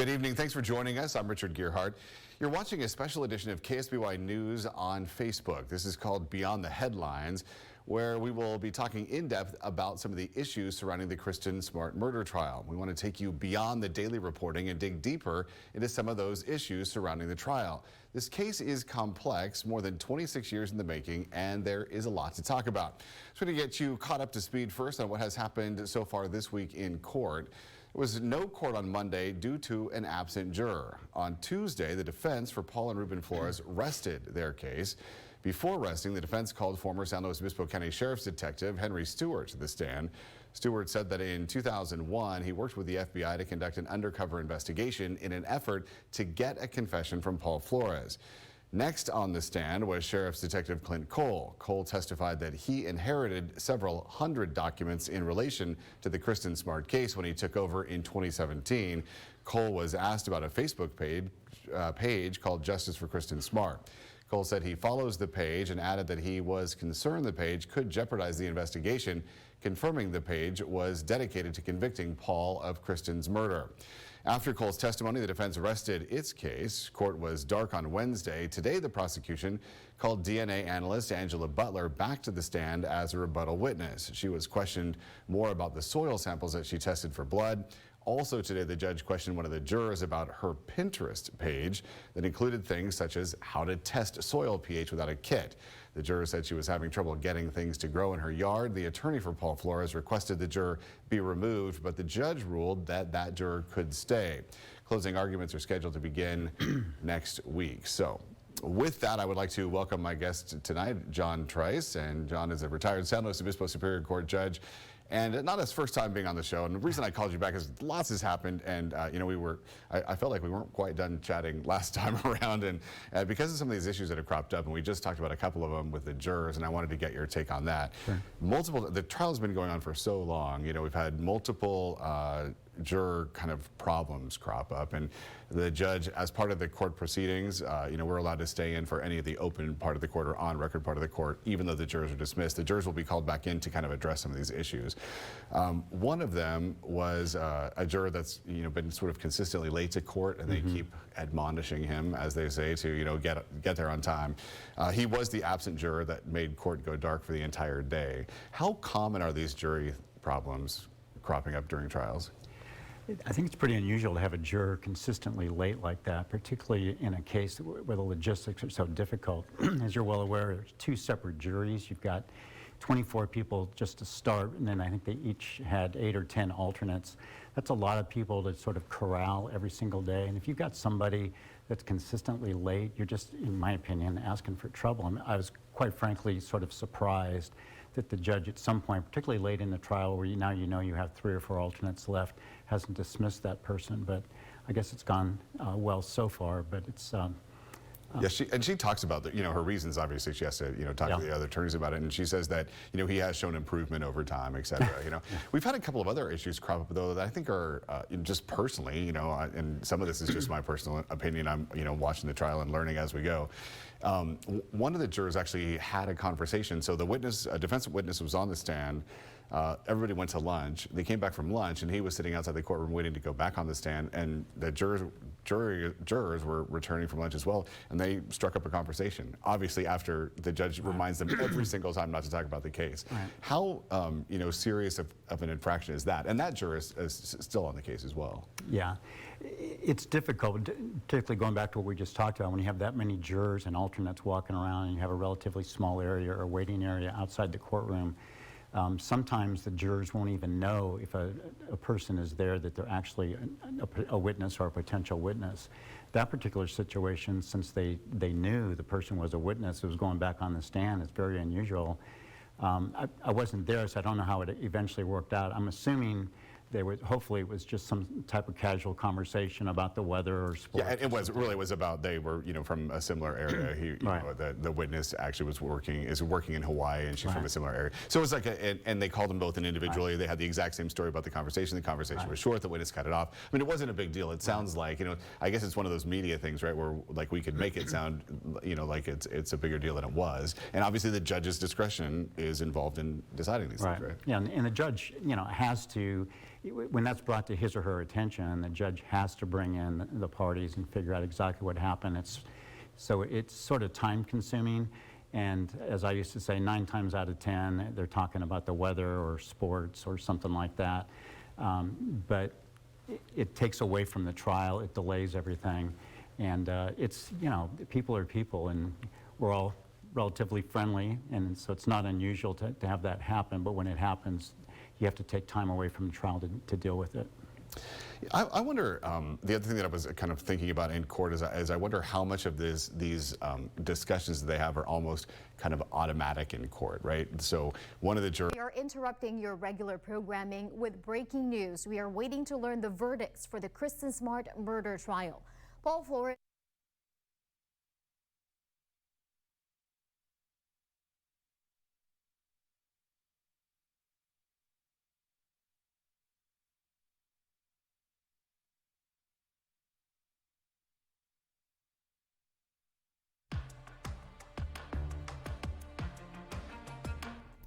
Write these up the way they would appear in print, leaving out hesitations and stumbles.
Good evening. Thanks for joining us. I'm Richard Gearhart. You're watching a special edition of KSBY News on Facebook. This is called Beyond the Headlines, where we will be talking in depth about some of the issues surrounding the Kristen Smart murder trial. We want to take you beyond the daily reporting and dig deeper into some of those issues surrounding the trial. This case is complex, more than 26 years in the making, and there is a lot to talk about. So to get you caught up to speed first on what has happened so far this week in court. There was no court on Monday due to an absent juror. On Tuesday, the defense for Paul and Ruben Flores rested their case. Before resting, the defense called former San Luis Obispo County Sheriff's Detective Henry Stewart to the stand. Stewart said that in 2001, he worked with the FBI to conduct an undercover investigation in an effort to get a confession from Paul Flores. Next on the stand was Sheriff's Detective Clint Cole. Cole testified that he inherited several hundred documents in relation to the Kristen Smart case when he took over in 2017. Cole was asked about a Facebook page called Justice for Kristen Smart. Cole said he follows the page and added that he was concerned the page could jeopardize the investigation, confirming the page was dedicated to convicting Paul of Kristen's murder. After Cole's testimony, the defense rested its case. Court was dark on Wednesday. Today, the prosecution called DNA analyst Angela Butler back to the stand as a rebuttal witness. She was questioned more about the soil samples that she tested for blood. Also today, the judge questioned one of the jurors about her Pinterest page that included things such as how to test soil pH without a kit. The juror said she was having trouble getting things to grow in her yard. The attorney for Paul Flores requested the juror be removed, but the judge ruled that that juror could stay. Closing arguments are scheduled to begin next week. So with that, I would like to welcome my guest tonight, John Trice. And John is a retired San Luis Obispo Superior Court judge. And not his first time being on the show. And the reason I called you back is lots has happened. And, you know, I felt like we weren't quite done chatting last time around. And because of some of these issues that have cropped up, and we just talked about a couple of them with the jurors, and I wanted to get your take on that. Sure. The trial's been going on for so long. You know, we've had multiple juror kind of problems crop up, and the judge, as part of the court proceedings, you know, we're allowed to stay in for any of the open part of the court or on record part of the court, even though the jurors are dismissed. The jurors will be called back in to kind of address some of these issues. One of them was a juror that's, you know, been sort of consistently late to court, and they keep admonishing him, as they say, to, you know, get there on time. He was the absent juror that made court go dark for the entire day. How common are these jury problems cropping up during trials? I think it's pretty unusual to have a juror consistently late like that, particularly in a case where the logistics are so difficult. As you're well aware, there's two separate juries. You've got 24 people just to start, and then I think they each had 8 or 10 alternates. That's a lot of people to sort of corral every single day. And if you've got somebody that's consistently late, you're just, in my opinion, asking for trouble. I mean, I was quite frankly sort of surprised that the judge at some point, particularly late in the trial where now you know you have 3 or 4 alternates left, hasn't dismissed that person. But I guess it's gone well so far, but it's... Yeah, she talks about the, you know, her reasons. Obviously, she has to, you know, talk to the other attorneys about it, and she says that, you know, he has shown improvement over time, et cetera. You know, we've had a couple of other issues crop up though that I think are just personally, you know, and some of this is just my personal opinion. I'm, you know, watching the trial and learning as we go. One of the jurors actually had a conversation. So the witness, a defense witness, was on the stand. Everybody went to lunch. They came back from lunch, and he was sitting outside the courtroom waiting to go back on the stand. And the jurors were returning from lunch as well, and they struck up a conversation. Obviously, after the judge reminds them every single time not to talk about the case. Right. How you know, serious of an infraction is that? And that juror is still on the case as well. Yeah, it's difficult, particularly going back to what we just talked about. When you have that many jurors and alternates walking around, and you have a relatively small area or waiting area outside the courtroom. Sometimes the jurors won't even know if a person is there that they're actually a witness or a potential witness. That particular situation, since they knew the person was a witness who was going back on the stand, it's very unusual. I wasn't there, so I don't know how it eventually worked out. I'm assuming hopefully it was just some type of casual conversation about the weather or sports. Yeah, it was about, they were, you know, from a similar area. You know, the witness actually is working in Hawaii, and she's from a similar area. So it was like and they called them both in individually. They had the exact same story about the conversation. The conversation was short. The witness cut it off. I mean, it wasn't a big deal. It sounds like, you know, I guess it's one of those media things, right, where like we could make it sound, you know, like it's a bigger deal than it was. And obviously the judge's discretion is involved in deciding these things, right? Yeah, and the judge, you know, has to, when that's brought to his or her attention, the judge has to bring in the parties and figure out exactly what happened. So it's sort of time consuming. And as I used to say, 9 times out of 10, they're talking about the weather or sports or something like that. But it takes away from the trial, it delays everything. And it's, you know, people are people, and we're all relatively friendly, and so it's not unusual to have that happen. But when it happens, you have to take time away from the trial to deal with it. I wonder, the other thing that I was kind of thinking about in court is I wonder how much of these discussions that they have are almost kind of automatic in court, right? So one of the jurors... We are interrupting your regular programming with breaking news. We are waiting to learn the verdicts for the Kristen Smart murder trial. Paul Flores...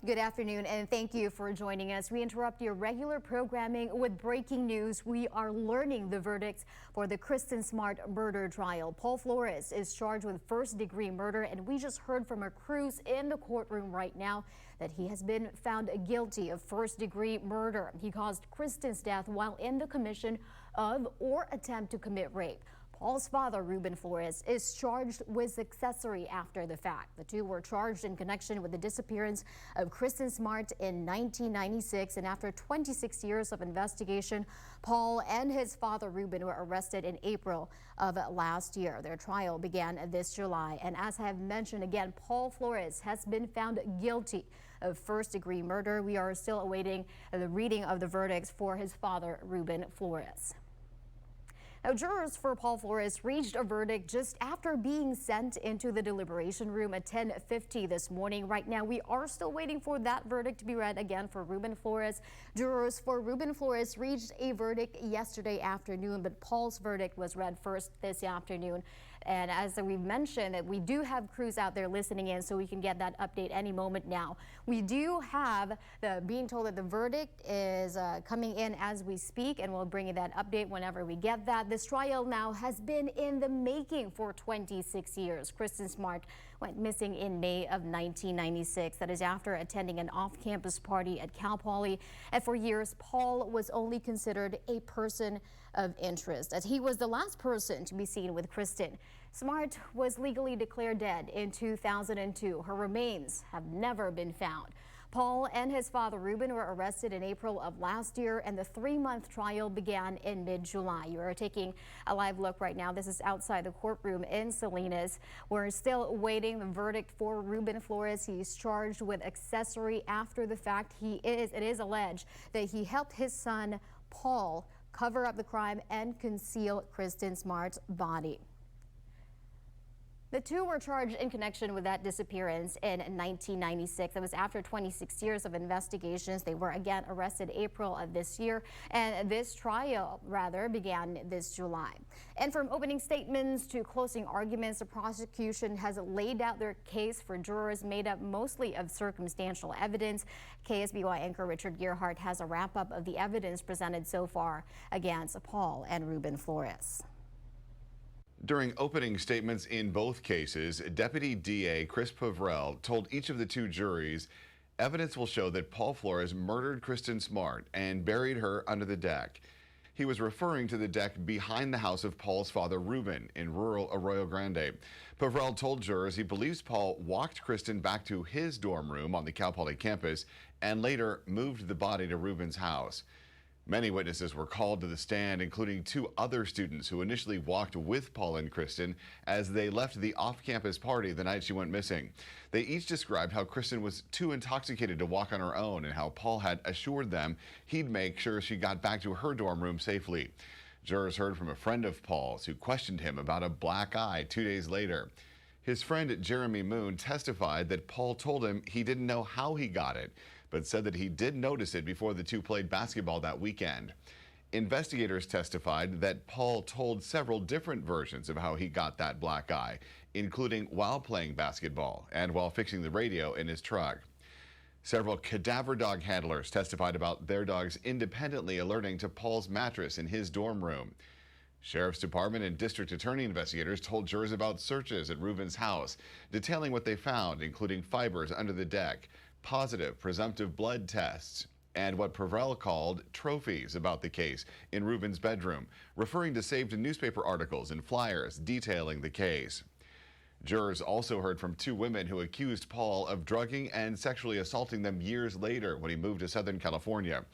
Good afternoon, and thank you for joining us. We interrupt your regular programming with breaking news. We are learning the verdicts for the Kristen Smart murder trial. Paul Flores is charged with first-degree murder, and we just heard from a Cruz in the courtroom right now that he has been found guilty of first-degree murder. He caused Kristen's death while in the commission of or attempt to commit rape. Paul's father, Ruben Flores, is charged with accessory after the fact. The two were charged in connection with the disappearance of Kristen Smart in 1996, and after 26 years of investigation, Paul and his father, Ruben, were arrested in April of last year. Their trial began this July, and as I have mentioned again, Paul Flores has been found guilty of first-degree murder. We are still awaiting the reading of the verdicts for his father, Ruben Flores. Now, jurors for Paul Flores reached a verdict just after being sent into the deliberation room at 10:50 this morning. Right now, we are still waiting for that verdict to be read again for Ruben Flores. Jurors for Ruben Flores reached a verdict yesterday afternoon, but Paul's verdict was read first this afternoon. And as we've mentioned, that we do have crews out there listening in, so we can get that update any moment now. We do have being told that the verdict is coming in as we speak, and we'll bring you that update whenever we get that. This trial now has been in the making for 26 years. Kristen Smart went missing in May of 1996. That is after attending an off-campus party at Cal Poly. And for years, Paul was only considered a person of interest, as he was the last person to be seen with Kristen. Smart was legally declared dead in 2002. Her remains have never been found. Paul and his father, Ruben, were arrested in April of last year, and the 3-month trial began in mid-July. You are taking a live look right now. This is outside the courtroom in Salinas. We're still awaiting the verdict for Ruben Flores. He's charged with accessory after the fact. It is alleged that he helped his son, Paul, cover up the crime and conceal Kristen Smart's body. The two were charged in connection with that disappearance in 1996. That was after 26 years of investigations. They were again arrested April of this year, and this trial began this July. And from opening statements to closing arguments, the prosecution has laid out their case for jurors made up mostly of circumstantial evidence. KSBY anchor Richard Gearhart has a wrap-up of the evidence presented so far against Paul and Ruben Flores. During opening statements in both cases, Deputy DA Chris Pavrell told each of the two juries evidence will show that Paul Flores murdered Kristen Smart and buried her under the deck. He was referring to the deck behind the house of Paul's father, Ruben, in rural Arroyo Grande. Pavrell told jurors he believes Paul walked Kristen back to his dorm room on the Cal Poly campus and later moved the body to Ruben's house. Many witnesses were called to the stand, including 2 other students who initially walked with Paul and Kristen as they left the off-campus party the night she went missing. They each described how Kristen was too intoxicated to walk on her own and how Paul had assured them he'd make sure she got back to her dorm room safely. Jurors heard from a friend of Paul's who questioned him about a black eye 2 days later. His friend Jeremy Moon testified that Paul told him he didn't know how he got it, but said that he did notice it before the two played basketball that weekend. Investigators testified that Paul told several different versions of how he got that black eye, including while playing basketball and while fixing the radio in his truck. Several cadaver dog handlers testified about their dogs independently alerting to Paul's mattress in his dorm room. Sheriff's Department and District Attorney investigators told jurors about searches at Reuben's house, detailing what they found, including fibers under the deck, positive presumptive blood tests, and what Prevrell called trophies about the case in Reuben's bedroom, referring to saved newspaper articles and flyers detailing the case. Jurors also heard from two women who accused Paul of drugging and sexually assaulting them years later when he moved to Southern California.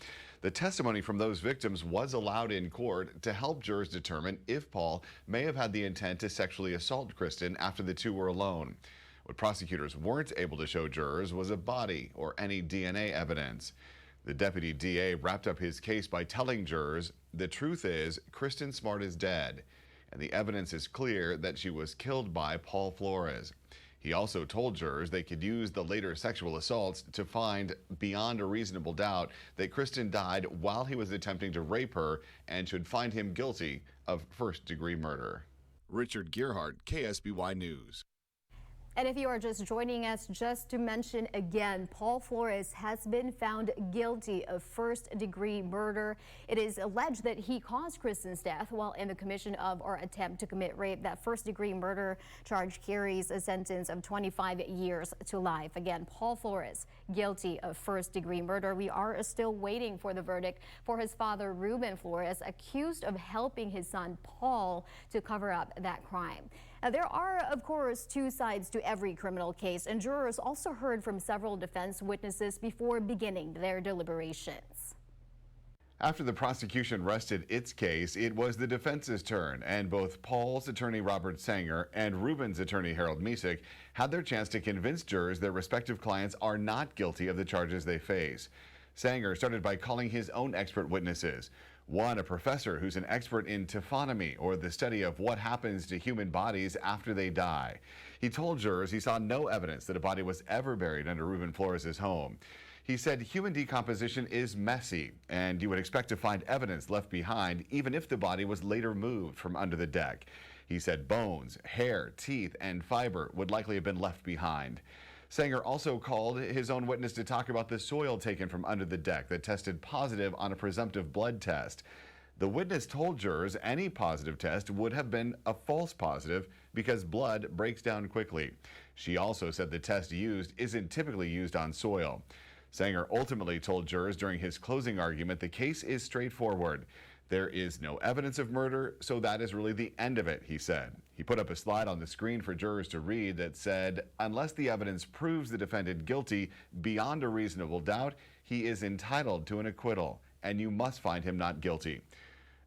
The testimony from those victims was allowed in court to help jurors determine if Paul may have had the intent to sexually assault Kristen after the two were alone. What prosecutors weren't able to show jurors was a body or any DNA evidence. The deputy DA wrapped up his case by telling jurors, the truth is Kristen Smart is dead, and the evidence is clear that she was killed by Paul Flores. He also told jurors they could use the later sexual assaults to find beyond a reasonable doubt that Kristen died while he was attempting to rape her and should find him guilty of first-degree murder. Richard Gearhart, KSBY News. And if you are just joining us, just to mention again, Paul Flores has been found guilty of first-degree murder. It is alleged that he caused Kristen's death while in the commission of or attempt to commit rape. That first-degree murder charge carries a sentence of 25 years to life. Again, Paul Flores guilty of first-degree murder. We are still waiting for the verdict for his father, Reuben Flores, accused of helping his son, Paul, to cover up that crime. Now, there are, of course, two sides to every criminal case, and jurors also heard from several defense witnesses before beginning their deliberations. After the prosecution rested its case, it was the defense's turn, and both Paul's attorney Robert Sanger and Reuben's attorney Harold Mesick had their chance to convince jurors their respective clients are not guilty of the charges they face. Sanger started by calling his own expert witnesses. One, a professor who's an expert in taphonomy, or the study of what happens to human bodies after they die. He told jurors he saw no evidence that a body was ever buried under Reuben Flores' home. He said human decomposition is messy, and you would expect to find evidence left behind even if the body was later moved from under the deck. He said bones, hair, teeth, and fiber would likely have been left behind. Sanger also called his own witness to talk about the soil taken from under the deck that tested positive on a presumptive blood test. The witness told jurors any positive test would have been a false positive because blood breaks down quickly. She also said the test used isn't typically used on soil. Sanger ultimately told jurors during his closing argument the case is straightforward. There is no evidence of murder, so that is really the end of it, he said. He put up a slide on the screen for jurors to read that said, unless the evidence proves the defendant guilty beyond a reasonable doubt, he is entitled to an acquittal, and you must find him not guilty.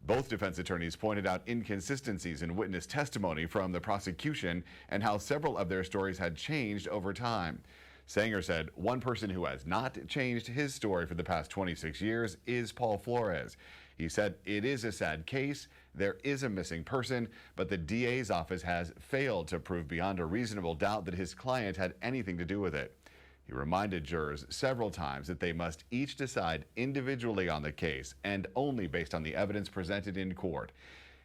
Both defense attorneys pointed out inconsistencies in witness testimony from the prosecution and how several of their stories had changed over time. Sanger said one person who has not changed his story for the past 26 years is Paul Flores. He said it is a sad case, there is a missing person, but the DA's office has failed to prove beyond a reasonable doubt that his client had anything to do with it. He reminded jurors several times that they must each decide individually on the case and only based on the evidence presented in court.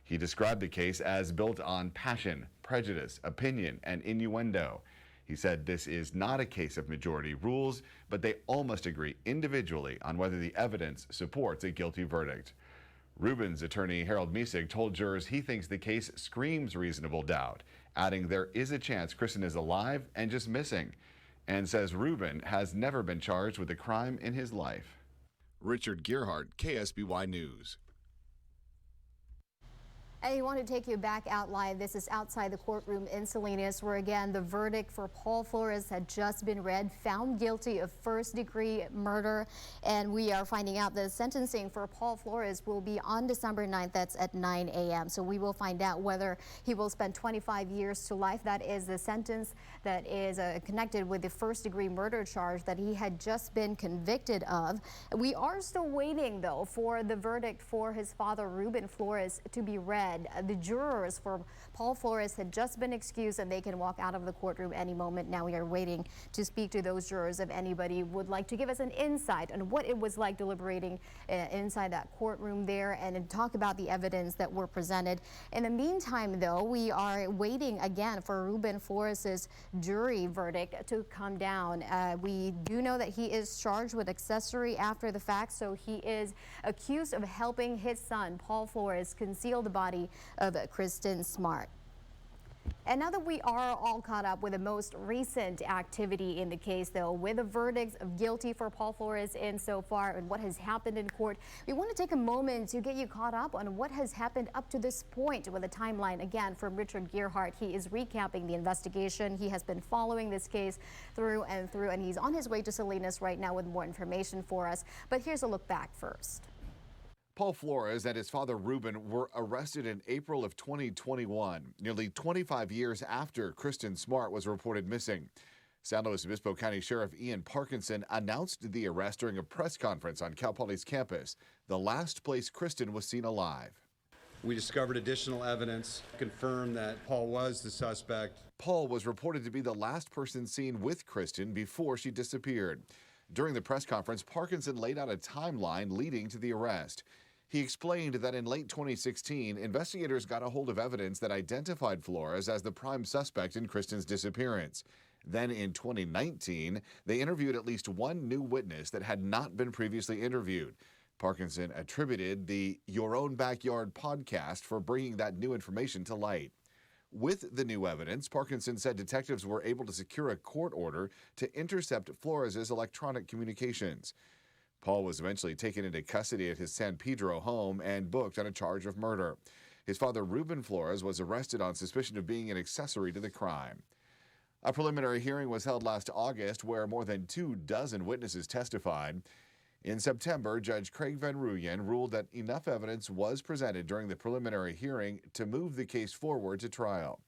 He described the case as built on passion, prejudice, opinion, and innuendo. He said this is not a case of majority rules, but they all must agree individually on whether the evidence supports a guilty verdict. Reuben's attorney Harold Mesick told jurors he thinks the case screams reasonable doubt, adding there is a chance Kristen is alive and just missing, and says Reuben has never been charged with a crime in his life. Richard Gearhart, KSBY News. I want to take you back out live. This is outside the courtroom in Salinas, where again the verdict for Paul Flores had just been read, found guilty of first-degree murder. And we are finding out the sentencing for Paul Flores will be on December 9th. That's at 9 a.m. So we will find out whether he will spend 25 years to life. That is the sentence that is connected with the first-degree murder charge that he had just been convicted of. We are still waiting, though, for the verdict for his father, Reuben Flores, to be read. said the jurors for Paul Flores had just been excused and they can walk out of the courtroom any moment. Now we are waiting to speak to those jurors if anybody would like to give us an insight on what it was like deliberating inside that courtroom there and talk about the evidence that were presented. In the meantime, though, we are waiting again for Ruben Flores' jury verdict to come down. We do know that he is charged with accessory after the fact, so he is accused of helping his son, Paul Flores, conceal the body of Kristen Smart. And now that we are all caught up with the most recent activity in the case, though, with the verdicts of guilty for Paul Flores in so far and what has happened in court, we want to take a moment to get you caught up on what has happened up to this point with a timeline again from Richard Gearhart. He is recapping the investigation. He has been following this case through and through, and he's on his way to Salinas right now with more information for us. But here's a look back first. Paul Flores and his father Ruben were arrested in April of 2021, nearly 25 years after Kristen Smart was reported missing. San Luis Obispo County Sheriff Ian Parkinson announced the arrest during a press conference on Cal Poly's campus, the last place Kristen was seen alive. We discovered additional evidence to confirm that Paul was the suspect. Paul was reported to be the last person seen with Kristen before she disappeared. During the press conference, Parkinson laid out a timeline leading to the arrest. He explained that in late 2016, investigators got a hold of evidence that identified Flores as the prime suspect in Kristen's disappearance. Then in 2019, they interviewed at least one new witness that had not been previously interviewed. Parkinson attributed the Your Own Backyard podcast for bringing that new information to light. With the new evidence, Parkinson said detectives were able to secure a court order to intercept Flores' electronic communications. Paul was eventually taken into custody at his San Pedro home and booked on a charge of murder. His father, Ruben Flores, was arrested on suspicion of being an accessory to the crime. A preliminary hearing was held last August where more than 24 witnesses testified. In September, Judge Craig Van Ruyen ruled that enough evidence was presented during the preliminary hearing to move the case forward to trial.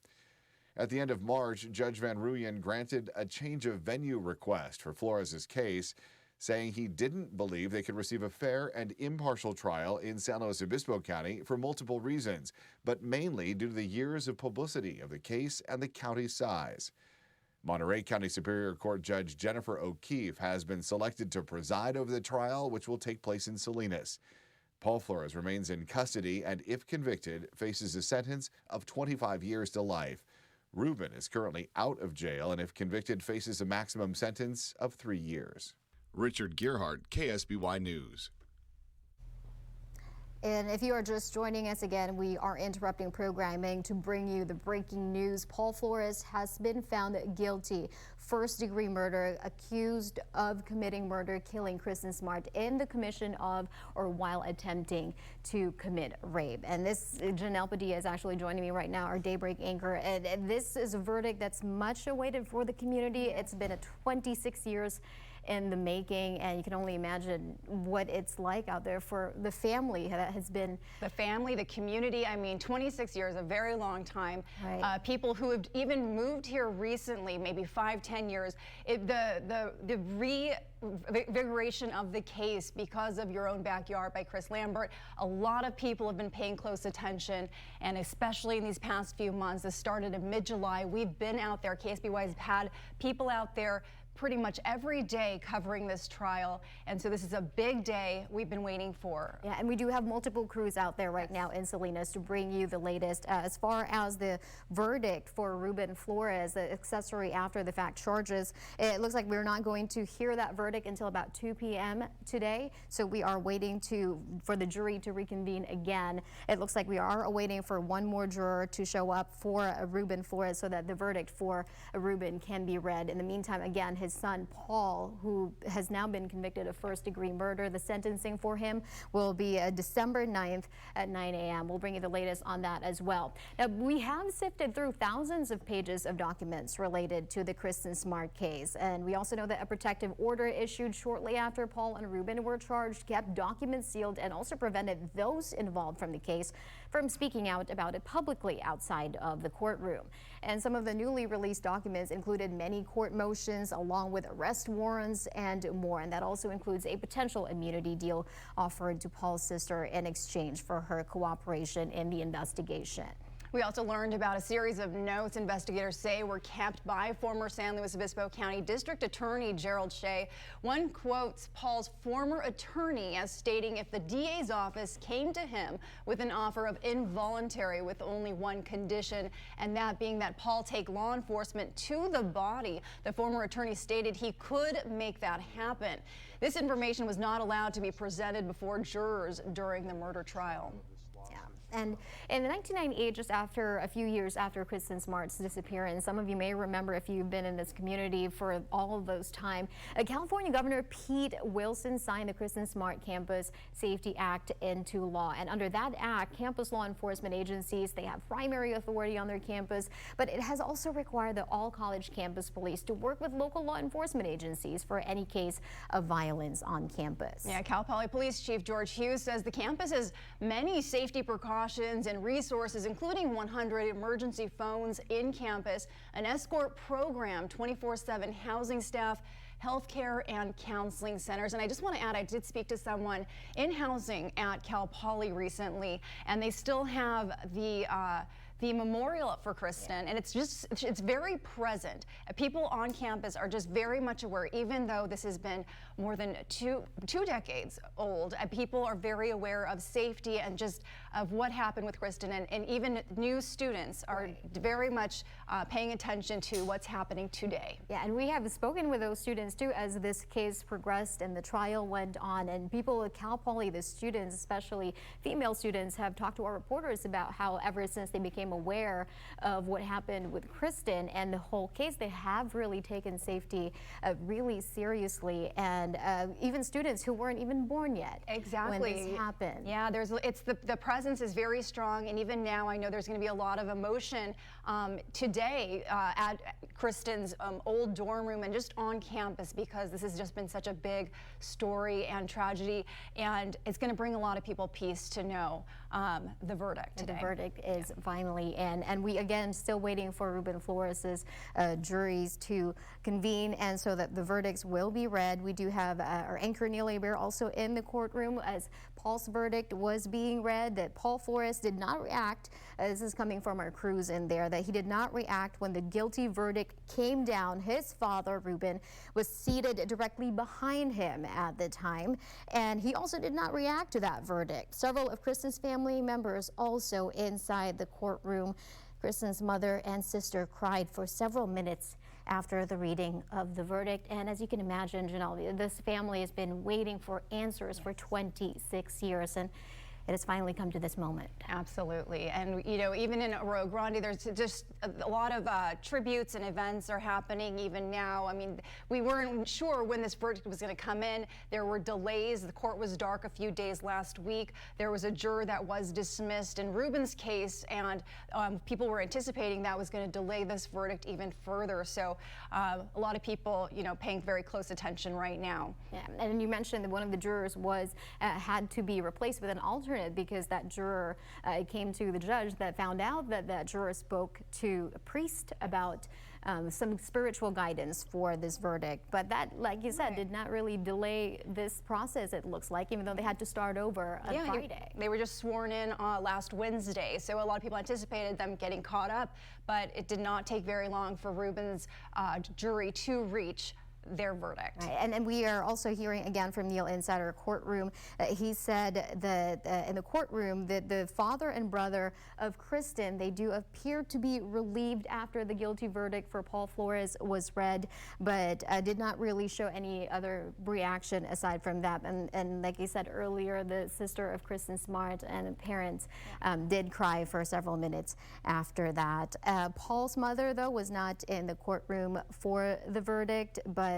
At the end of March, Judge Van Ruyen granted a change of venue request for Flores' case, saying he didn't believe they could receive a fair and impartial trial in San Luis Obispo County for multiple reasons, but mainly due to the years of publicity of the case and the county's size. Monterey County Superior Court Judge Jennifer O'Keefe has been selected to preside over the trial, which will take place in Salinas. Paul Flores remains in custody and, if convicted, faces a sentence of 25 years to life. Ruben is currently out of jail and, if convicted, faces a maximum sentence of 3 years. Richard Gearhart, KSBY News. And if you are just joining us again, we are interrupting programming to bring you the breaking news. Paul Flores has been found guilty, first-degree murder, accused of committing murder, killing Kristen Smart in the commission of or while attempting to commit rape. And this, Janelle Padilla is actually joining me right now, our Daybreak anchor. And this is a verdict that's much awaited for the community. It's been 26 years in the making, and you can only imagine what it's like out there for the family that has been. The family, the community, I mean, 26 years, a very long time. Right. People who have even moved here recently, maybe 5-10 years, the reinvigoration of the case because of Your Own Backyard by Chris Lambert. A lot of people have been paying close attention, and especially in these past few months. This started in mid-July. We've been out there, KSBY has had people out there pretty much every day covering this trial, and so this is a big day we've been waiting for. Yeah, and we do have multiple crews out there right now in Salinas to bring you the latest. As far as the verdict for Ruben Flores, the accessory after the fact charges, it looks like we're not going to hear that verdict until about 2 p.m. today, so we are waiting for the jury to reconvene again. It looks like we are awaiting for one more juror to show up for Ruben Flores so that the verdict for Ruben can be read. In the meantime, again, his son Paul, who has now been convicted of first-degree murder, the sentencing for him will be December 9th at 9 a.m. We'll bring you the latest on that as well. Now, we have sifted through thousands of pages of documents related to the Kristen Smart case, and we also know that a protective order issued shortly after Paul and Ruben were charged kept documents sealed and also prevented those involved from the case from speaking out about it publicly outside of the courtroom. And some of the newly released documents included many court motions, a along with arrest warrants and more. And that also includes a potential immunity deal offered to Paul's sister in exchange for her cooperation in the investigation. We also learned about a series of notes investigators say were kept by former San Luis Obispo County District Attorney Gerald Shea. One quotes Paul's former attorney as stating if the DA's office came to him with an offer of involuntary with only one condition, and that being that Paul take law enforcement to the body. The former attorney stated he could make that happen. This information was not allowed to be presented before jurors during the murder trial. And in 1998, just after a few years after Kristen Smart's disappearance, some of you may remember if you've been in this community for all of those time, California Governor Pete Wilson signed the Kristen Smart Campus Safety Act into law. And under that act, campus law enforcement agencies, they have primary authority on their campus, but it has also required that all college campus police to work with local law enforcement agencies for any case of violence on campus. Yeah, Cal Poly Police Chief George Hughes says the campus has many safety precautions and resources, including 100 emergency phones in campus, an escort program, 24/7 housing staff, healthcare and counseling centers. And I just want to add, I did speak to someone in housing at Cal Poly recently, and they still have the memorial up for Kristen, and it's very present. People on campus are just very much aware, even though this has been more than two decades old. People are very aware of safety and just of what happened with Kristen, and even new students are very much paying attention to what's happening today. Yeah, and we have spoken with those students too as this case progressed and the trial went on, and people at Cal Poly, the students, especially female students, have talked to our reporters about how ever since they became aware of what happened with Kristen and the whole case, they have really taken safety really seriously, and even students who weren't even born yet exactly when this happened. Yeah, the presence is very strong, and even now I know there's going to be a lot of emotion today at Kristen's old dorm room and just on campus, because this has just been such a big story and tragedy, and it's going to bring a lot of people peace to know the verdict today. The verdict is finally in, and we again still waiting for Ruben Flores's juries to convene, and so that the verdicts will be read. We do have our anchor Neil Aber also in the courtroom as Paul's verdict was being read. That Paul Flores did not react. This is coming from our crews in there. That he did not react when the guilty verdict came down. His father Ruben was seated directly behind him at the time, and he also did not react to that verdict. Several of Kristen's family members also inside the courtroom. Kristen's mother and sister cried for several minutes after the reading of the verdict. And as you can imagine, Janelle, this family has been waiting for answers for 26 years. And it has finally come to this moment. Absolutely. And, you know, even in Rio Grande, there's just a lot of tributes and events are happening even now. I mean, we weren't sure when this verdict was going to come in. There were delays. The court was dark a few days last week. There was a juror that was dismissed in Ruben's case, and people were anticipating that was going to delay this verdict even further. So a lot of people, you know, paying very close attention right now. Yeah, and you mentioned that one of the jurors was had to be replaced with an alternate, because that juror came to the judge that found out that that juror spoke to a priest about some spiritual guidance for this verdict. But that, like you said, did not really delay this process, it looks like, even though they had to start over on Friday. They were just sworn in last Wednesday, so a lot of people anticipated them getting caught up, but it did not take very long for Ruben's jury to reach their verdict. Right. And we are also hearing again from Neil inside our courtroom. He said that in the courtroom that the father and brother of Kristen, they do appear to be relieved after the guilty verdict for Paul Flores was read, but did not really show any other reaction aside from that. And like I said earlier, the sister of Kristen Smart and parents did cry for several minutes after that. Paul's mother, though, was not in the courtroom for the verdict, but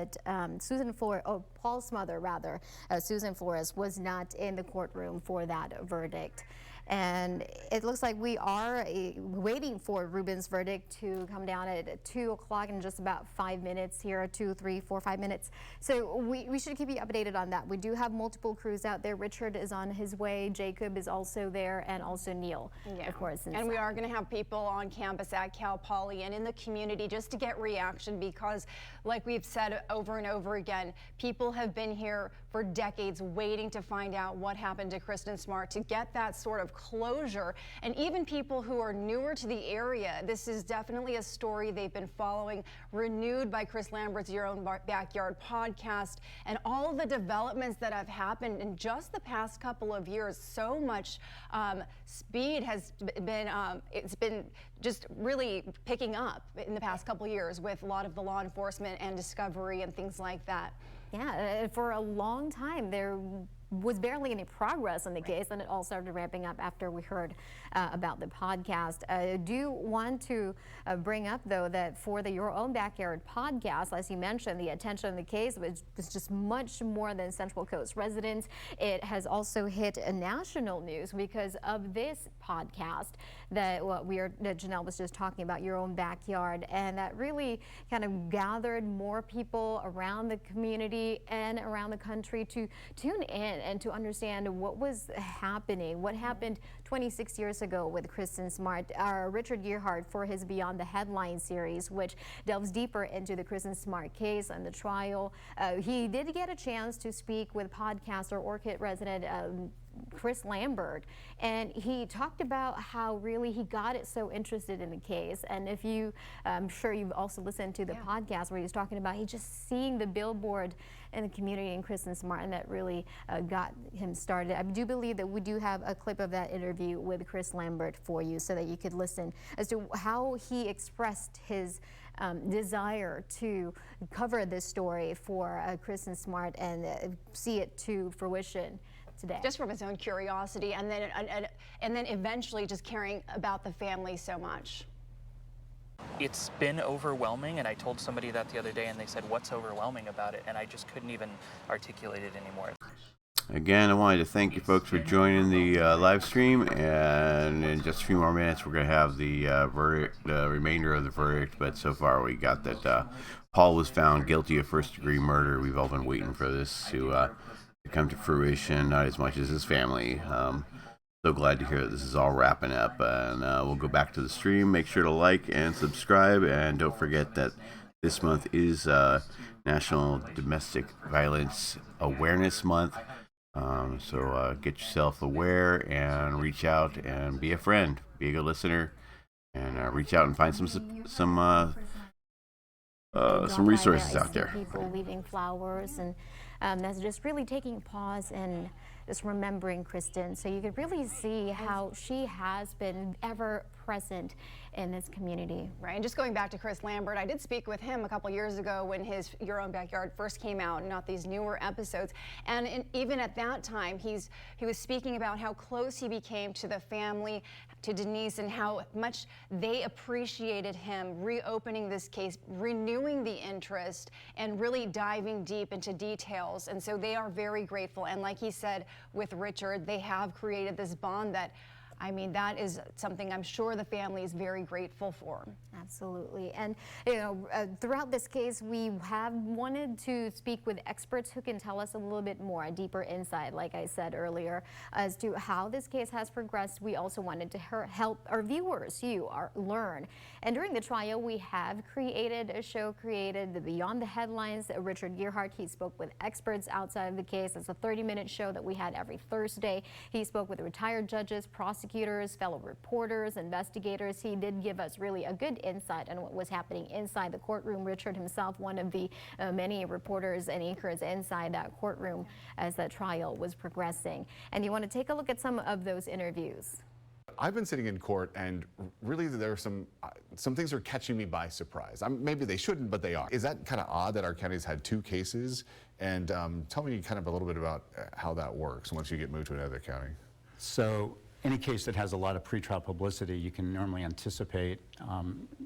Susan Flores, Paul's mother rather, Susan Flores, was not in the courtroom for that verdict. And it looks like we are waiting for Ruben's verdict to come down at 2 o'clock in just about 5 minutes here, 2, 3, 4, 5 minutes. So we should keep you updated on that. We do have multiple crews out there. Richard is on his way. Jacob is also there, and also Neil, of course. And we are going to have people on campus at Cal Poly and in the community just to get reaction, because like we've said over and over again, people have been here for decades waiting to find out what happened to Kristen Smart, to get that sort of closure. And even people who are newer to the area, this is definitely a story they've been following, renewed by Chris Lambert's Your Own Backyard podcast, and all of the developments that have happened in just the past couple of years. So much speed has been, it's been just really picking up in the past couple of years with a lot of the law enforcement and discovery and things like that. Yeah, for a long time there was barely any progress in the case, and it all started ramping up after we heard about the podcast. I do want to bring up, though, that for the Your Own Backyard podcast, as you mentioned, the attention in the case was just much more than Central Coast residents. It has also hit national news because of this podcast that Janelle was just talking about, Your Own Backyard, and that really kind of gathered more people around the community and around the country to tune in and to understand what was happening, what happened 26 years ago with Kristen Smart. Richard Gearhart, for his Beyond the Headlines series, which delves deeper into the Kristen Smart case and the trial. He did get a chance to speak with podcaster Orchid resident Chris Lambert, and he talked about how really he got it so interested in the case. And if you, I'm sure you've also listened to the podcast where he was talking about he just seeing the billboard in the community in Kristen Smart, and that really got him started. I do believe that we do have a clip of that interview with Chris Lambert for you so that you could listen as to how he expressed his desire to cover this story for Kristen Smart and see it to fruition today. Just from his own curiosity, and then eventually just caring about the family so much. It's been overwhelming, and I told somebody that the other day, and they said, "What's overwhelming about it?" And I just couldn't even articulate it anymore. Again, I wanted to thank you folks for joining the live stream, and in just a few more minutes we're going to have the verdict, the remainder of the verdict. But so far we got that Paul was found guilty of first-degree murder. We've all been waiting for this to come to fruition, not as much as his family. So glad to hear that this is all wrapping up, and we'll go back to the stream. Make sure to like and subscribe, and don't forget that this month is National Domestic Violence Awareness Month. So get yourself aware and reach out and be a friend, be a good listener, and reach out and find some resources out there. People leaving flowers, and that's just really taking a pause and just remembering Kristen, so you could really see how she has been ever present in this community. Right, and just going back to Chris Lambert, I did speak with him a couple years ago when his Your Own Backyard first came out, not these newer episodes. And even at that time, he was speaking about how close he became to the family, to Denise, and how much they appreciated him reopening this case, renewing the interest, and really diving deep into details. And so they are very grateful. And like he said with Richard, they have created this bond that, I mean, that is something I'm sure the family is very grateful for. Absolutely. And, throughout this case, we have wanted to speak with experts who can tell us a little bit more, a deeper insight, like I said earlier, as to how this case has progressed. We also wanted to help our viewers, learn. And during the trial, we have created a show, the Beyond the Headlines. Richard Gearhart, he spoke with experts outside of the case. It's a 30-minute show that we had every Thursday. He spoke with retired judges, prosecutors, fellow reporters, investigators. He did give us really a good insight on what was happening inside the courtroom. Richard himself, one of the many reporters and anchors inside that courtroom as that trial was progressing. And you want to take a look at some of those interviews. I've been sitting in court, and really there are some things are catching me by surprise. Maybe they shouldn't, but they are. Is that kind of odd that our county's had 2 cases? And tell me kind of a little bit about how that works once you get moved to another county. So any case that has a lot of pretrial publicity, you can normally anticipate,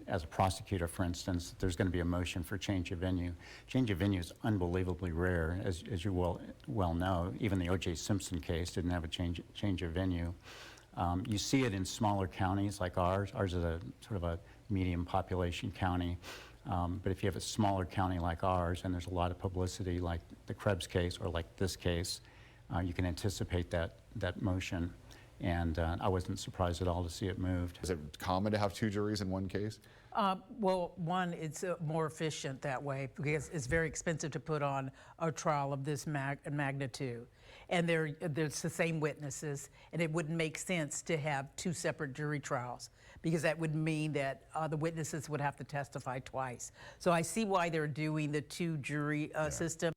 as a prosecutor, for instance, that there's going to be a motion for change of venue. Change of venue is unbelievably rare, as you well know. Even the O.J. Simpson case didn't have a change of venue. You see it in smaller counties like ours. Ours is a sort of a medium population county. But if you have a smaller county like ours and there's a lot of publicity like the Krebs case or like this case, you can anticipate that motion. And I wasn't surprised at all to see it moved. Is it common to have 2 juries in one case? Well, one, it's more efficient that way because it's very expensive to put on a trial of this magnitude. And there's the same witnesses, and it wouldn't make sense to have 2 separate jury trials because that would mean that the witnesses would have to testify twice. So I see why they're doing the 2 jury system.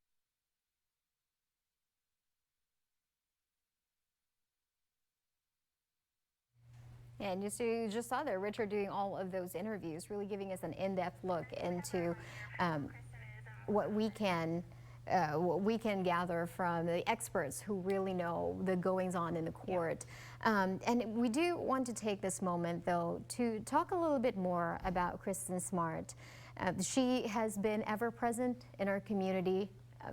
And you just saw there, Richard doing all of those interviews, really giving us an in-depth look into what we can gather from the experts who really know the goings-on in the court. And we do want to take this moment, though, to talk a little bit more about Kristen Smart. She has been ever present in our community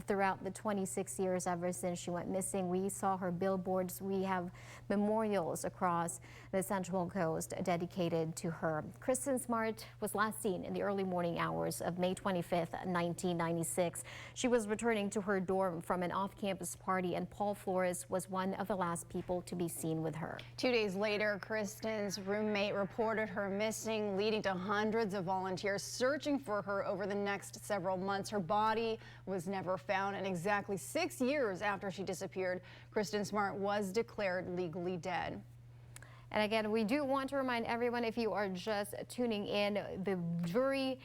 throughout the 26 years ever since she went missing. We saw her billboards. We have memorials across the Central Coast dedicated to her. Kristen Smart was last seen in the early morning hours of May 25th, 1996. She was returning to her dorm from an off-campus party, and Paul Flores was one of the last people to be seen with her. 2 days later, Kristen's roommate reported her missing, leading to hundreds of volunteers searching for her over the next several months. Her body was never found, and exactly 6 years after she disappeared, Kristen Smart was declared legally dead. And again, we do want to remind everyone, if you are just tuning in, the jury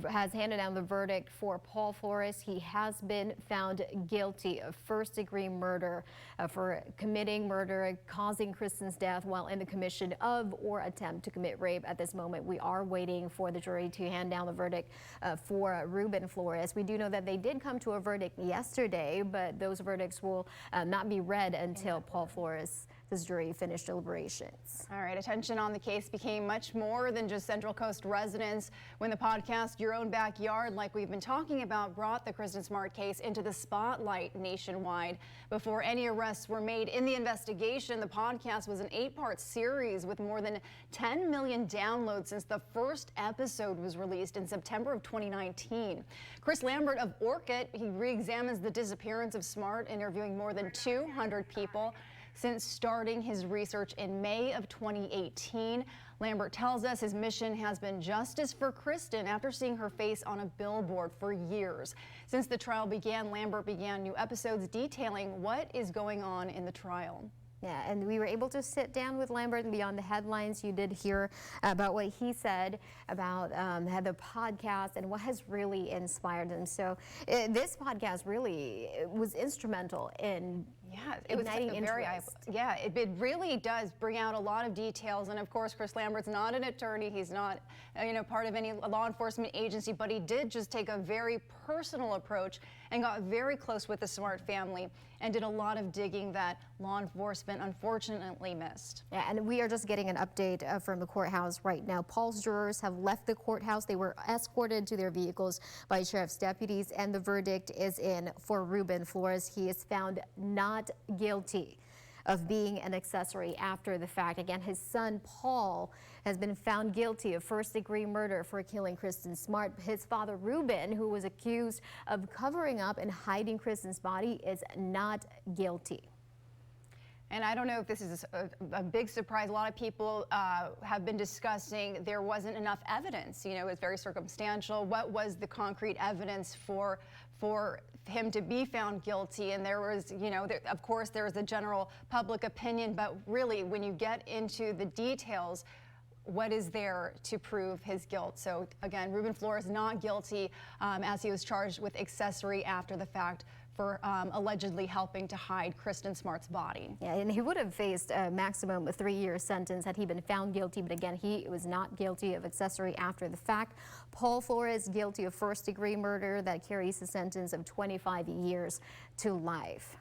has handed down the verdict for Paul Flores. He has been found guilty of first-degree murder for committing murder, causing Kristen's death while in the commission of or attempt to commit rape. At this moment, we are waiting for the jury to hand down the verdict for Ruben Flores. We do know that they did come to a verdict yesterday, but those verdicts will not be read until Paul Flores' jury finished deliberations. All right, attention on the case became much more than just Central Coast residents when the podcast Your Own Backyard, like we've been talking about, brought the Kristen Smart case into the spotlight nationwide. Before any arrests were made in the investigation, the podcast was an 8-part series with more than 10 million downloads since the first episode was released in September of 2019. Chris Lambert of Orchid, he re-examines the disappearance of Smart, interviewing more than 200 people since starting his research in May of 2018. Lambert tells us his mission has been justice for Kristen after seeing her face on a billboard for years. Since the trial began, Lambert began new episodes detailing what is going on in the trial. Yeah, and we were able to sit down with Lambert, and beyond the headlines, you did hear about what he said about the podcast and what has really inspired him. So this podcast really was instrumental in igniting interest. It really does bring out a lot of details. And of course, Chris Lambert's not an attorney. He's not, part of any law enforcement agency, but he did just take a very personal approach and got very close with the Smart family and did a lot of digging that law enforcement unfortunately missed. Yeah, and we are just getting an update from the courthouse right now. Paul's jurors have left the courthouse. They were escorted to their vehicles by sheriff's deputies, and the verdict is in for Ruben Flores. He is found not guilty of being an accessory after the fact. Again, his son Paul has been found guilty of first-degree murder for killing Kristen Smart. His father Ruben, who was accused of covering up and hiding Kristen's body, is not guilty. And I don't know if this is a big surprise. A lot of people have been discussing there wasn't enough evidence. It's very circumstantial. What was the concrete evidence for him to be found guilty? And there was, of course, there was the general public opinion, but really, when you get into the details, what is there to prove his guilt? So again, Ruben Flores not guilty as he was charged with accessory after the fact for allegedly helping to hide Kristen Smart's body. Yeah, and he would have faced a maximum of 3-year sentence had he been found guilty, but again, he was not guilty of accessory after the fact. Paul Flores guilty of first-degree murder that carries a sentence of 25 years to life.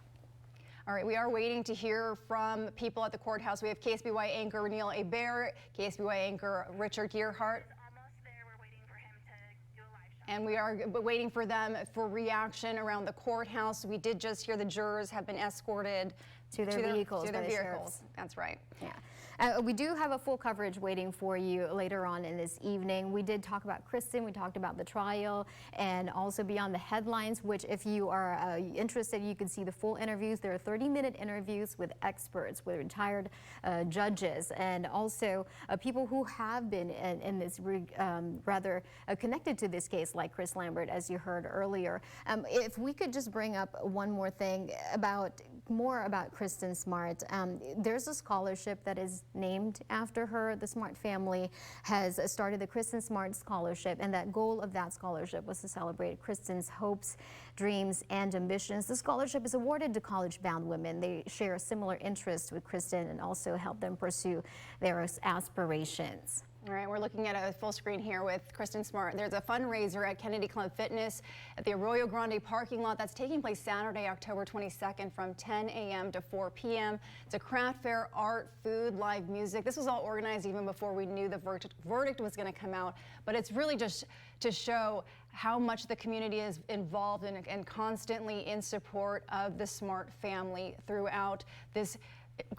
All right, we are waiting to hear from people at the courthouse. We have KSBY anchor Neil Hebert, KSBY anchor Richard Gearhart. And we are waiting for them for reaction around the courthouse. We did just hear the jurors have been escorted to their vehicles. That's right. Yeah. We do have a full coverage waiting for you later on in this evening. We did talk about Kristen, we talked about the trial, and also Beyond the Headlines, which if you are interested, you can see the full interviews. There are 30-minute interviews with experts, with retired judges, and also people who have been in this rather connected to this case, like Chris Lambert, as you heard earlier. If we could just bring up one more thing more about Kristen Smart. There's a scholarship that is named after her. The Smart family has started the Kristen Smart Scholarship, and that goal of that scholarship was to celebrate Kristen's hopes, dreams, and ambitions. The scholarship is awarded to college-bound women. They share similar interests with Kristen and also help them pursue their aspirations. All right, we're looking at a full screen here with Kristen Smart. There's a fundraiser at Kennedy Club Fitness at the Arroyo Grande parking lot that's taking place Saturday, October 22nd from 10 a.m. to 4 p.m. It's a craft fair, art, food, live music. This was all organized even before we knew the verdict was going to come out, but it's really just to show how much the community is involved and constantly in support of the Smart family throughout this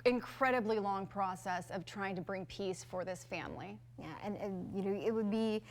incredibly long process of trying to bring peace for this family. Yeah, and you know, it would be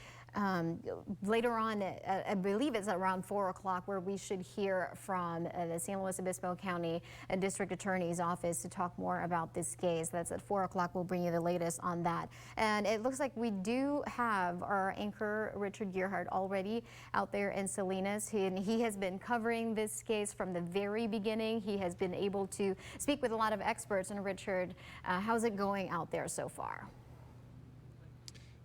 later on, I believe it's around 4 o'clock, where we should hear from the San Luis Obispo County District Attorney's Office to talk more about this case. That's at 4 o'clock. We'll bring you the latest on that. And it looks like we do have our anchor, Richard Gearhart, already out there in Salinas. He has been covering this case from the very beginning. He has been able to speak with a lot of experts. And Richard, how's it going out there so far?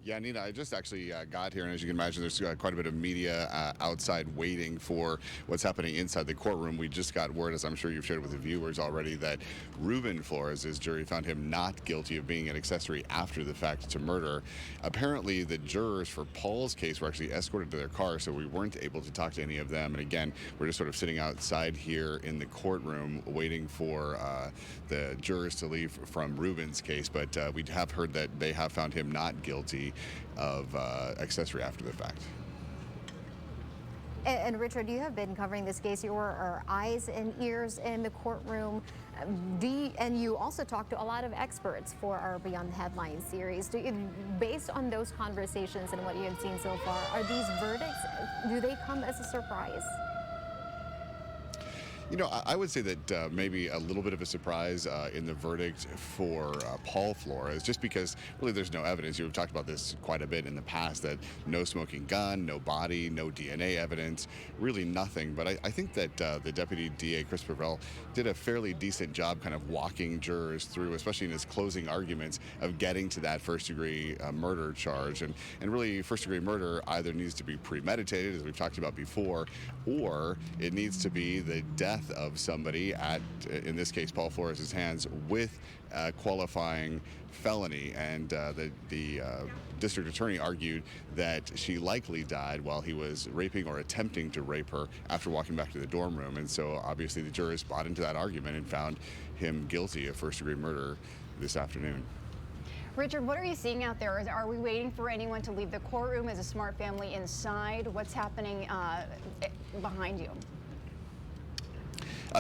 Yeah, Nina, I just actually got here, and as you can imagine, there's quite a bit of media outside waiting for what's happening inside the courtroom. We just got word, as I'm sure you've shared with the viewers already, that Ruben Flores' jury found him not guilty of being an accessory after the fact to murder. Apparently, the jurors for Paul's case were actually escorted to their car, so we weren't able to talk to any of them. And again, we're just sort of sitting outside here in the courtroom waiting for the jurors to leave from Ruben's case. But we have heard that they have found him not guilty of accessory after the fact. And Richard, you have been covering this case. You are eyes and ears in the courtroom. And you also talk to a lot of experts for our Beyond the Headlines series. Based on those conversations and what you have seen so far, are these verdicts, do they come as a surprise? You know, I would say that maybe a little bit of a surprise in the verdict for Paul Flores, just because really there's no evidence. You've talked about this quite a bit in the past, that no smoking gun, no body, no DNA evidence, really nothing. But I think that the Deputy DA, Chris Pavel, did a fairly decent job kind of walking jurors through, especially in his closing arguments, of getting to that first-degree murder charge. And really, first-degree murder either needs to be premeditated, as we've talked about before, or it needs to be the death of somebody at, in this case, Paul Flores' hands, with qualifying felony. And the district attorney argued that she likely died while he was raping or attempting to rape her after walking back to the dorm room. And so obviously the jurors bought into that argument and found him guilty of first-degree murder this afternoon. Richard, what are you seeing out there? Are we waiting for anyone to leave the courtroom? Is a Smart family inside? What's happening behind you?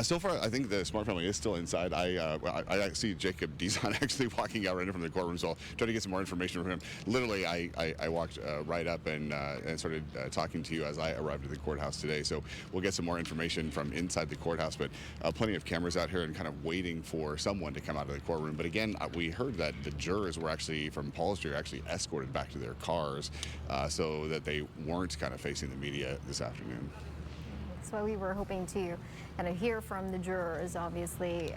So far, I think the Smart family is still inside. I see Jacob Dizon actually walking out right in from the courtroom, so I'll try to get some more information from him. Literally, I walked right up and started talking to you as I arrived at the courthouse today, so we'll get some more information from inside the courthouse, but plenty of cameras out here and kind of waiting for someone to come out of the courtroom. But again, we heard that the jurors were actually, from Paul's jury, actually escorted back to their cars so that they weren't kind of facing the media this afternoon. That's why we were hoping to kind of hear from the jurors. Obviously,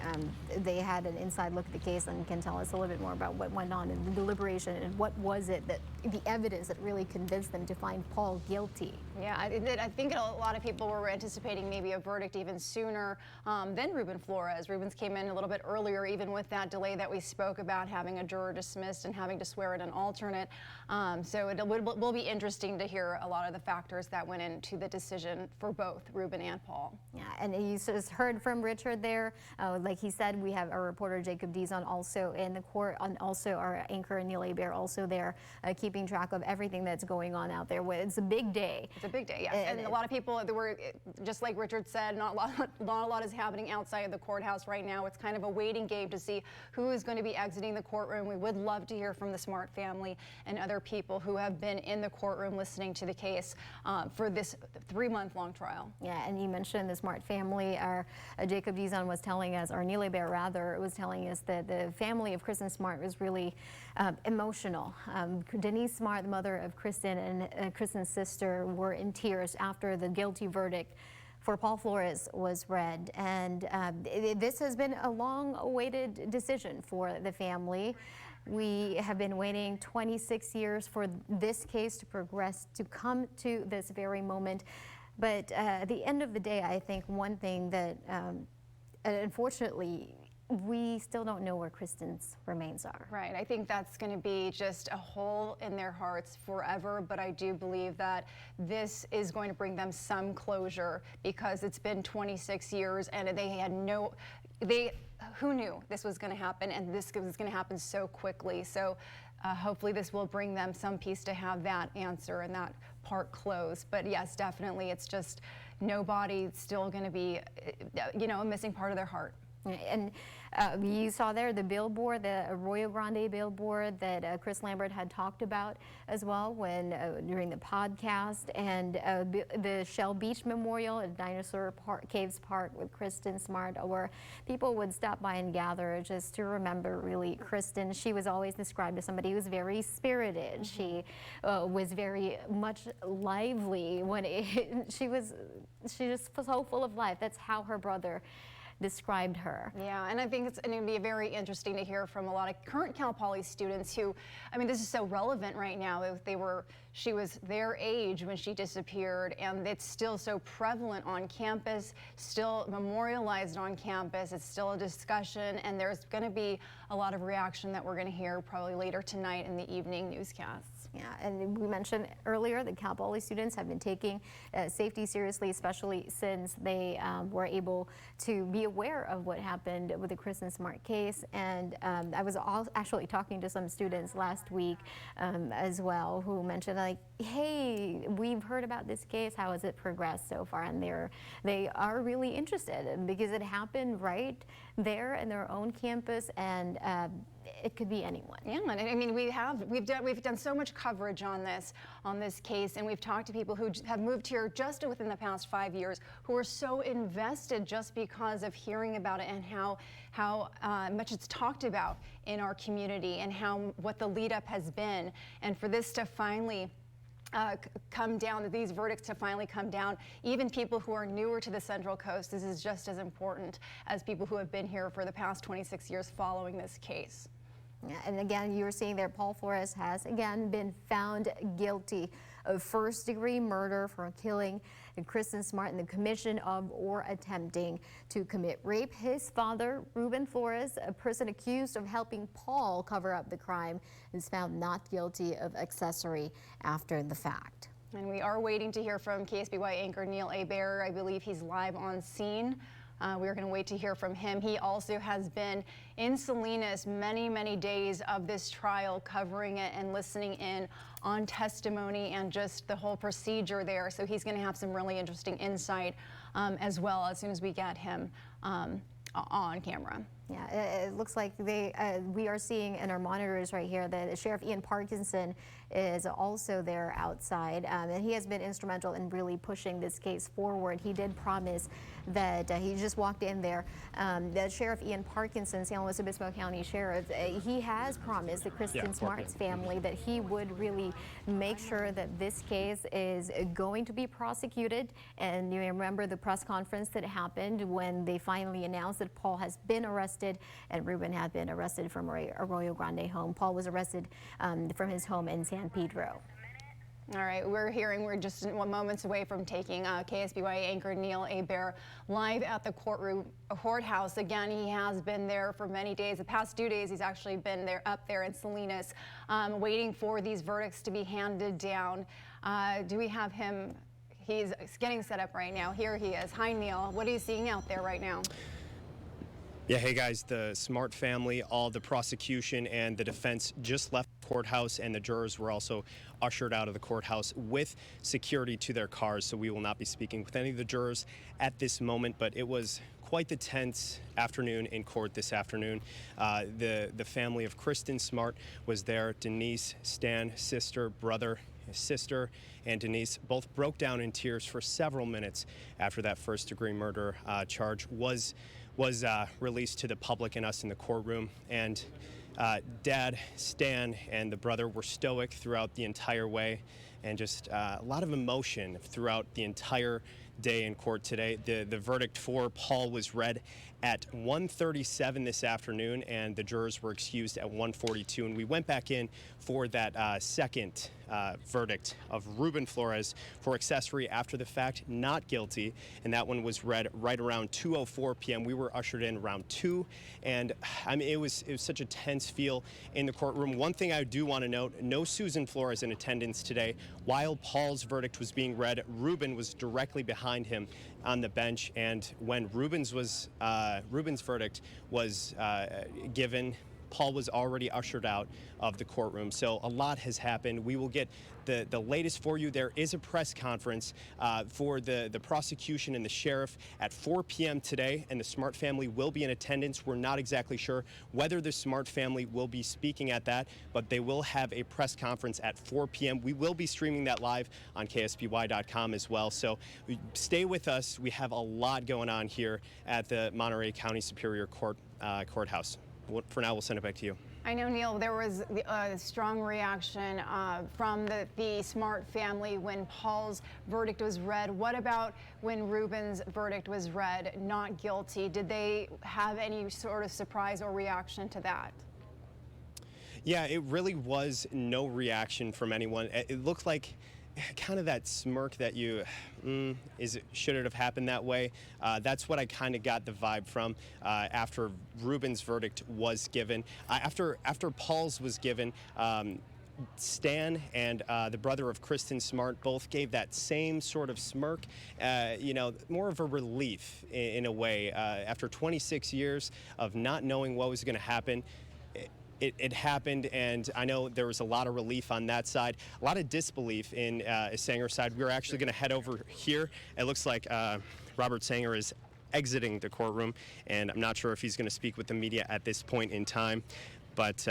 they had an inside look at the case and can tell us a little bit more about what went on in the deliberation and what was it that the evidence that really convinced them to find Paul guilty. Yeah, I think a lot of people were anticipating maybe a verdict even sooner than Ruben Flores. Ruben's came in a little bit earlier, even with that delay that we spoke about, having a juror dismissed and having to swear in an alternate. So it will be interesting to hear a lot of the factors that went into the decision for both Ruben and Paul. Yeah, and you just heard from Richard there. Like he said, we have our reporter Jacob Dizon also in the court, and also our anchor Neil Hebert also there, keeping track of everything that's going on out there. It's a big day. It's a big day, yeah. And a lot of people, there were, just like Richard said, not a lot is happening outside of the courthouse right now. It's kind of a waiting game to see who is going to be exiting the courtroom. We would love to hear from the Smart family and other people who have been in the courtroom listening to the case for this 3-month-long trial. Yeah, and you mentioned the Smart family. Our Jacob Dizon was telling us, or Neil Hebert rather, was telling us that the family of Kristen Smart was really emotional. Denise Smart, the mother of Kristen, and Kristen's sister were in tears after the guilty verdict for Paul Flores was read. And this has been a long-awaited decision for the family. We have been waiting 26 years for this case to progress, to come to this very moment. But at the end of the day, I think one thing that, unfortunately, we still don't know where Kristen's remains are. Right. I think that's going to be just a hole in their hearts forever. But I do believe that this is going to bring them some closure, because it's been 26 years and they had who knew this was going to happen, and this was going to happen so quickly. So hopefully this will bring them some peace to have that answer and that part closed. But yes, definitely, it's just nobody still going to be, a missing part of their heart. And you saw there the billboard, the Arroyo Grande billboard that Chris Lambert had talked about as well during the podcast, and the Shell Beach Memorial at Dinosaur Caves Park with Kristen Smart, where people would stop by and gather just to remember really Kristen. She was always described as somebody who was very spirited. She was very much lively she just was so full of life. That's how her brother described her. Yeah, and I think it's going to be very interesting to hear from a lot of current Cal Poly students who, I mean, this is so relevant right now. She was their age when she disappeared, and it's still so prevalent on campus, still memorialized on campus. It's still a discussion, and there's going to be a lot of reaction that we're going to hear probably later tonight in the evening newscasts. Yeah, and we mentioned earlier that Cal Poly students have been taking safety seriously, especially since they were able to be aware of what happened with the Kristen Smart case. And I was actually talking to some students last week as well, who mentioned, like, hey, we've heard about this case. How has it progressed so far? And they are really interested, because it happened right there in their own campus, and it could be anyone. Yeah, and I mean, we've done so much coverage on this case, and we've talked to people who have moved here just within the past 5 years, who are so invested just because of hearing about it and how much it's talked about in our community, and what the lead up has been, and for this to finally come down, these verdicts to finally come down. Even people who are newer to the Central Coast, this is just as important as people who have been here for the past 26 years following this case. Yeah, and again, you were seeing there, Paul Flores has again been found guilty of first-degree murder for killing Kristen Smart in the commission of or attempting to commit rape. His father, Ruben Flores, a person accused of helping Paul cover up the crime, is found not guilty of accessory after the fact. And we are waiting to hear from KSBY anchor Neil Hebert. I believe he's live on scene. We're going to wait to hear from him. He also has been in Salinas many days of this trial, covering it and listening in on testimony and just the whole procedure there. So he's going to have some really interesting insight as well as soon as we get him on camera. Yeah, it looks like we are seeing in our monitors right here that Sheriff Ian Parkinson is also there outside, and he has been instrumental in really pushing this case forward. He did promise that he just walked in there. That Sheriff Ian Parkinson, San Luis Obispo County Sheriff, he has promised the Kristen Smart's family that he would really make sure that this case is going to be prosecuted. And you remember the press conference that happened when they finally announced that Paul has been arrested and Ruben had been arrested from Arroyo Grande home. Paul was arrested from his home in San Pedro. All right, we're just moments away from taking KSBY anchor Neil Hebert live at the courthouse. Again, he has been there for many days. The past 2 days, he's actually been up there in Salinas, waiting for these verdicts to be handed down. Do we have him He's getting set up right now. Here he is. Hi, Neil. What are you seeing out there right now? Yeah, hey guys, the Smart family, all the prosecution and the defense just left the courthouse, and the jurors were also ushered out of the courthouse with security to their cars. So we will not be speaking with any of the jurors at this moment, but it was quite the tense afternoon in court this afternoon. The family of Kristen Smart was there. Denise, Stan, brother, sister, and Denise both broke down in tears for several minutes after that first-degree murder charge was released to the public and us in the courtroom. And Dad, Stan, and the brother were stoic throughout the entire way, and just a lot of emotion throughout the entire day in court today. The verdict for Paul was read at 1:37 this afternoon, and the jurors were excused at 1:42. And we went back in for that second verdict of Ruben Flores for accessory after the fact, not guilty. And that one was read right around 2:04 p.m. We were ushered in around 2, and I mean, it was such a tense feel in the courtroom. One thing I do want to note: no Susan Flores in attendance today. While Paul's verdict was being read, Ruben was directly behind him on the bench, and when Ruben's verdict was given, Paul was already ushered out of the courtroom. So a lot has happened. We will get the latest for you. There is a press conference for the prosecution and the sheriff at 4 p.m. today, and the Smart family will be in attendance. We're not exactly sure whether the Smart family will be speaking at that, but they will have a press conference at 4 p.m. We will be streaming that live on KSBY.com as well. So stay with us. We have a lot going on here at the Monterey County Superior Court courthouse. For now, we'll send it back to you. I know, Neil, there was a strong reaction from the Smart family when Paul's verdict was read. What about when Ruben's verdict was read, not guilty? Did they have any sort of surprise or reaction to that? Yeah, it really was no reaction from anyone. It looked like kind of that smirk that you, should it have happened that way? That's what I kind of got the vibe from after Ruben's verdict was given. After Paul's was given, Stan and the brother of Kristen Smart both gave that same sort of smirk, more of a relief in a way. After 26 years of not knowing what was going to happen, it happened, and I know there was a lot of relief on that side, a lot of disbelief in Sanger's side. We're actually going to head over here. It looks like Robert Sanger is exiting the courtroom, and I'm not sure if he's going to speak with the media at this point in time, but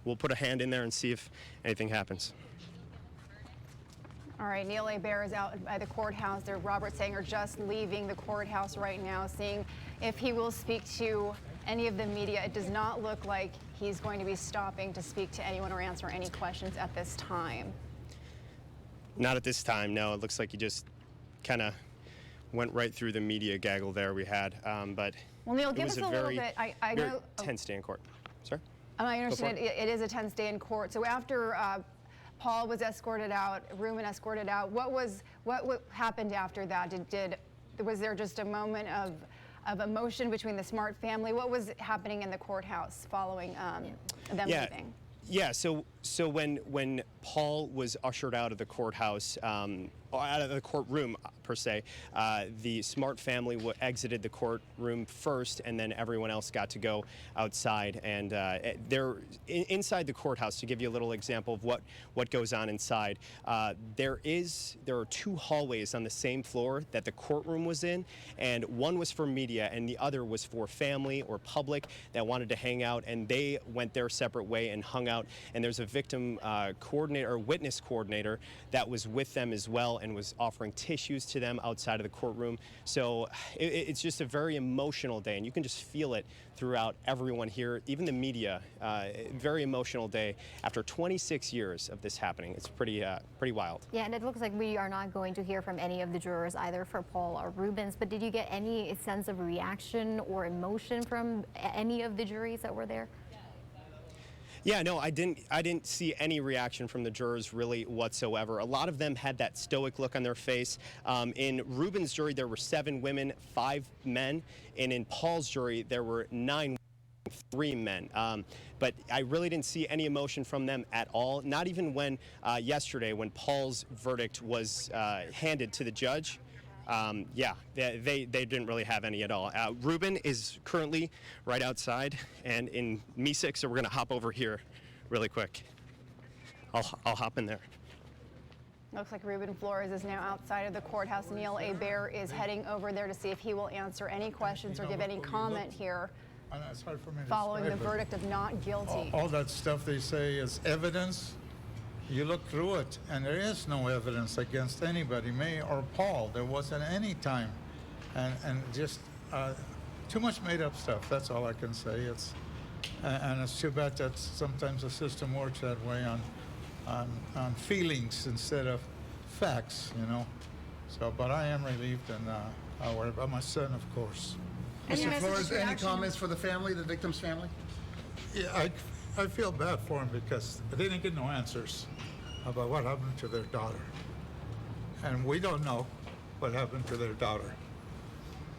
we'll put a hand in there and see if anything happens. All right, Neil Bear is out by the courthouse. There's Robert Sanger just leaving the courthouse right now, seeing if he will speak to any of the media. It does not look like he's going to be stopping to speak to anyone or answer any questions at this time. Not at this time, no. It looks like he just kind of went right through the media gaggle there we had. But well, Neil, give us a little bit. I know. Tense day in court. Sorry? I understand it is a tense day in court. So after Paul was escorted out, Ruben escorted out, what happened after that? Was there just a moment of emotion between the Smart family? What was happening in the courthouse following them leaving? Yeah, so when Paul was ushered out of the courthouse, out of the courtroom per se, the Smart family exited the courtroom first, and then everyone else got to go outside. And they're inside the courthouse. To give you a little example of what goes on inside, there are two hallways on the same floor that the courtroom was in, and one was for media, and the other was for family or public that wanted to hang out, and they went their separate way and hung out. And there's a victim coordinator or witness coordinator that was with them as well, and was offering tissues to them outside of the courtroom. So it's just a very emotional day, and you can just feel it throughout everyone here, even the media. Very emotional day after 26 years of this happening. It's pretty wild. Yeah, and it looks like we are not going to hear from any of the jurors, either for Paul or Rubens, but did you get any sense of reaction or emotion from any of the juries that were there? Yeah, no, I didn't see any reaction from the jurors really whatsoever. A lot of them had that stoic look on their face. In Ruben's jury, there were 7 women, 5 men, and in Paul's jury, there were 9 3 men. But I really didn't see any emotion from them at all, not even when yesterday when Paul's verdict was handed to the judge. Yeah, they didn't really have any at all. Ruben is currently right outside and in Me6, so we're going to hop over here really quick. I'll hop in there. Looks like Ruben Flores is now outside of the courthouse. Neil Hebert is heading over there to see if he will answer any questions or give any comment here following the verdict of not guilty. All that stuff they say is evidence. You look through it, and there is no evidence against anybody, me or Paul. There wasn't any time, and just too much made-up stuff. That's all I can say. And it's too bad that sometimes the system works that way on feelings instead of facts, you know. So, but I am relieved, and I worry about my son, of course. Mr. Flores, any comments for the family, the victim's family? Yeah, I feel bad for them because they didn't get no answers about what happened to their daughter. And we don't know what happened to their daughter.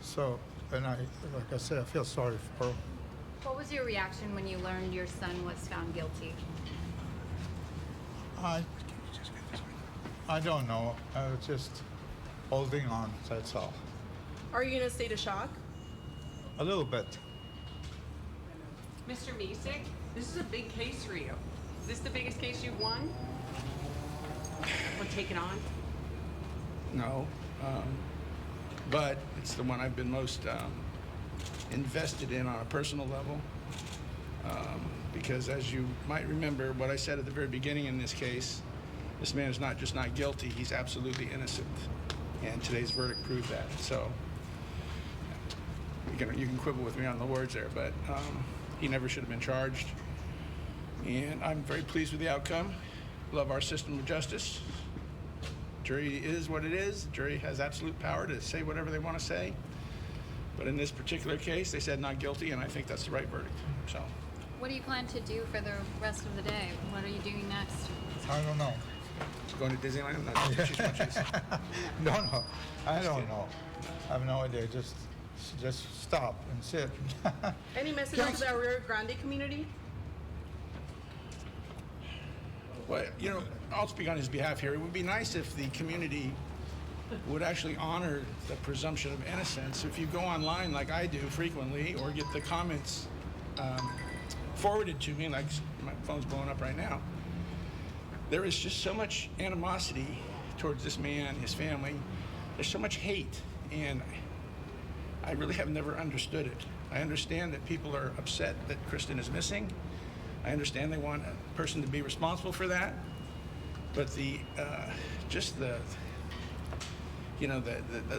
So, and like I said, I feel sorry for them. What was your reaction when you learned your son was found guilty? I don't know. I was just holding on, that's all. Are you in a state of shock? A little bit. Mr. Misek, this is a big case for you. Is this the biggest case you've won? Or taken on? No, but it's the one I've been most invested in on a personal level. Because as you might remember, what I said at the very beginning in this case, this man is not just not guilty, he's absolutely innocent. And today's verdict proved that. So you can quibble with me on the words there, but he never should have been charged. And I'm very pleased with the outcome. Love our system of justice. Jury is what it is. The jury has absolute power to say whatever they want to say. But in this particular case, they said not guilty, and I think that's the right verdict. So. What do you plan to do for the rest of the day? What are you doing next? I don't know. Going to Disneyland? No, I don't know. I have no idea. Just stop and sit. Any message to the Rio Grande community? Well, you know, I'll speak on his behalf here. It would be nice if the community would actually honor the presumption of innocence. If you go online like I do frequently or get the comments forwarded to me, like my phone's blowing up right now, there is just so much animosity towards this man, his family. There's so much hate, and I really have never understood it. I understand that people are upset that Kristen is missing. I understand they want a person to be responsible for that, but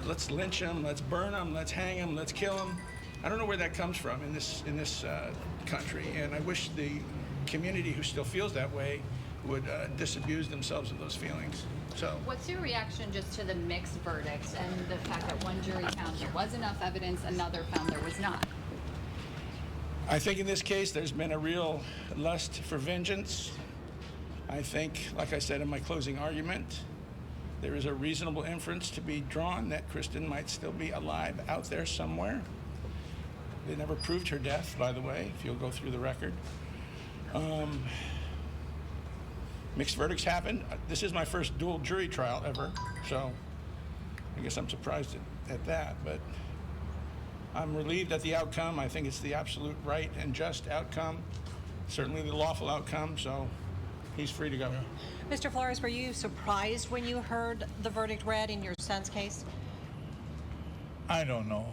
let's lynch him, let's burn him, let's hang him, let's kill him. I don't know where that comes from in this country, and I wish the community who still feels that way would disabuse themselves of those feelings. So, what's your reaction just to the mixed verdicts and the fact that one jury found there was enough evidence, another found there was not? I think in this case there's been a real lust for vengeance. I think, like I said in my closing argument, there is a reasonable inference to be drawn that Kristen might still be alive out there somewhere. They never proved her death, by the way, if you'll go through the record. Mixed verdicts happen. This is my first dual jury trial ever, so I guess I'm surprised at that, but I'm relieved at the outcome. I think it's the absolute right and just outcome, certainly the lawful outcome, so he's free to go. Mr. Flores, were you surprised when you heard the verdict read in your son's case? I don't know.